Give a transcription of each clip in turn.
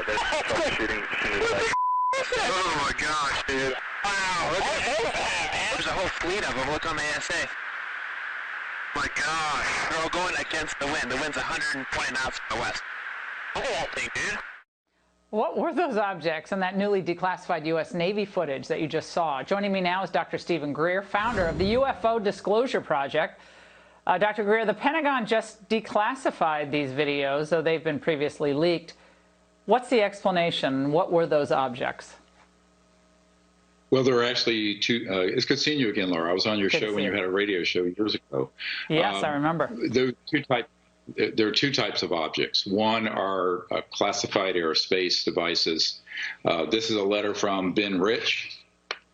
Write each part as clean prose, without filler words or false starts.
They're troubleshooting. Oh my gosh, dude. Wow, look at that. There's a whole fleet of them. Look on the ASA. My gosh. They're all going against the wind. The wind's 120 knots from the west. Look at that thing, dude. What were those objects in that newly declassified U.S. Navy footage that you just saw? Joining me now is Dr. Stephen Greer, founder of the UFO Disclosure Project. Dr. Greer, the Pentagon just declassified these videos, though they've been previously leaked. What's the explanation? What were those objects? Well, there are actually two. It's good seeing you again, Laura. I was on your show when you had a radio show years ago. Yes, I remember. There are two types of objects. One are classified aerospace devices. This is a letter from Ben Rich,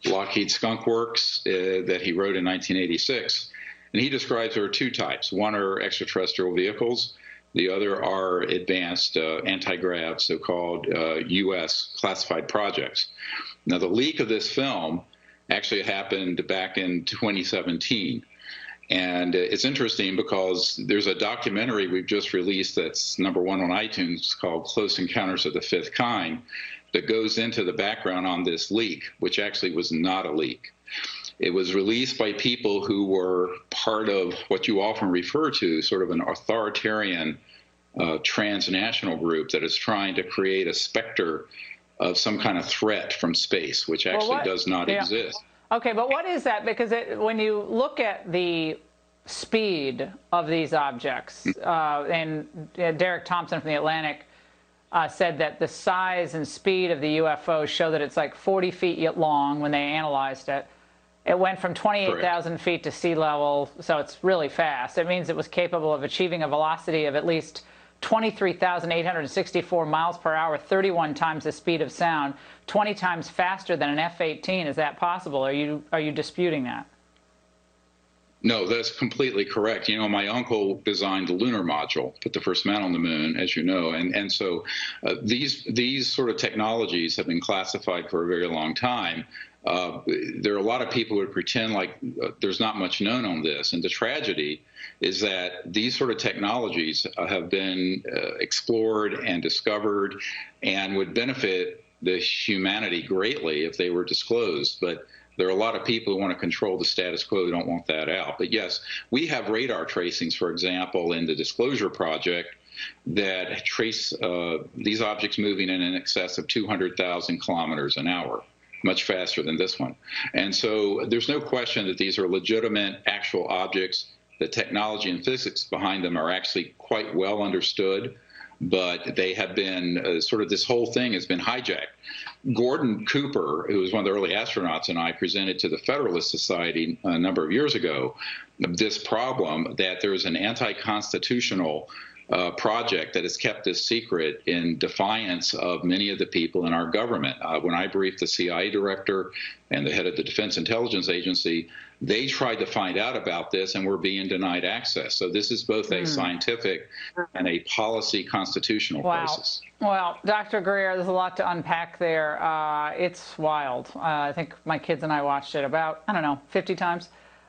Lockheed Skunk Works, that he wrote in 1986. And he describes there are two types. One are extraterrestrial vehicles. The other are advanced anti-grav, so-called U.S. classified projects. Now, the leak of this film actually happened back in 2017. And it's interesting because there's a documentary we've just released that's #1 on iTunes called Close Encounters of the Fifth Kind that goes into the background on this leak, which actually was not a leak. It was released by people who were part of what you often refer to, sort of an authoritarian transnational group that is trying to create a specter of some kind of threat from space, which actually does not exist. Okay, but what is that? Because when you look at the speed of these objects, and Derek Thompson from The Atlantic said that the size and speed of the UFO show that it's like 40 feet long when they analyzed it. It went from 28,000 feet to sea level, so it's really fast. It means it was capable of achieving a velocity of at least 23,864 miles per hour, 31 times the speed of sound, 20 times faster than an F-18. Is that possible? Are you disputing that? No, that's completely correct. You know, my uncle designed the lunar module, put the first man on the moon, as you know, and so these sort of technologies have been classified for a very long time. There are a lot of people who pretend like there's not much known on this, and the tragedy is that these sort of technologies have been explored and discovered and would benefit the humanity greatly if they were disclosed. But there are a lot of people who want to control the status quo who don't want that out. But yes, we have radar tracings, for example, in the Disclosure Project that trace these objects moving in excess of 200,000 kilometers an hour. Much faster than this one. And so there's no question that these are legitimate, actual objects. The technology and physics behind them are actually quite well understood, but they have been sort of this whole thing has been hijacked. Gordon Cooper, who was one of the early astronauts, and I presented to the Federalist Society a number of years ago this problem that there's an anti-constitutional project that has kept this secret in defiance of many of the people in our government. When I briefed the CIA director and the head of the Defense Intelligence Agency, they tried to find out about this and were being denied access. So this is both a scientific and a policy constitutional crisis. Well, Dr. Greer, there's a lot to unpack there. It's wild. I think my kids and I watched it about, 50 times.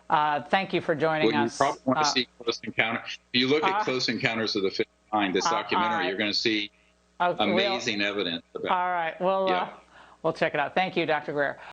Thank you for joining us. You probably want to see Close Encounters. If you look at Close Encounters of the Fifth Kind, this documentary, you're going to see amazing evidence about it. All right. We'll check it out. Thank you, Dr. Greer.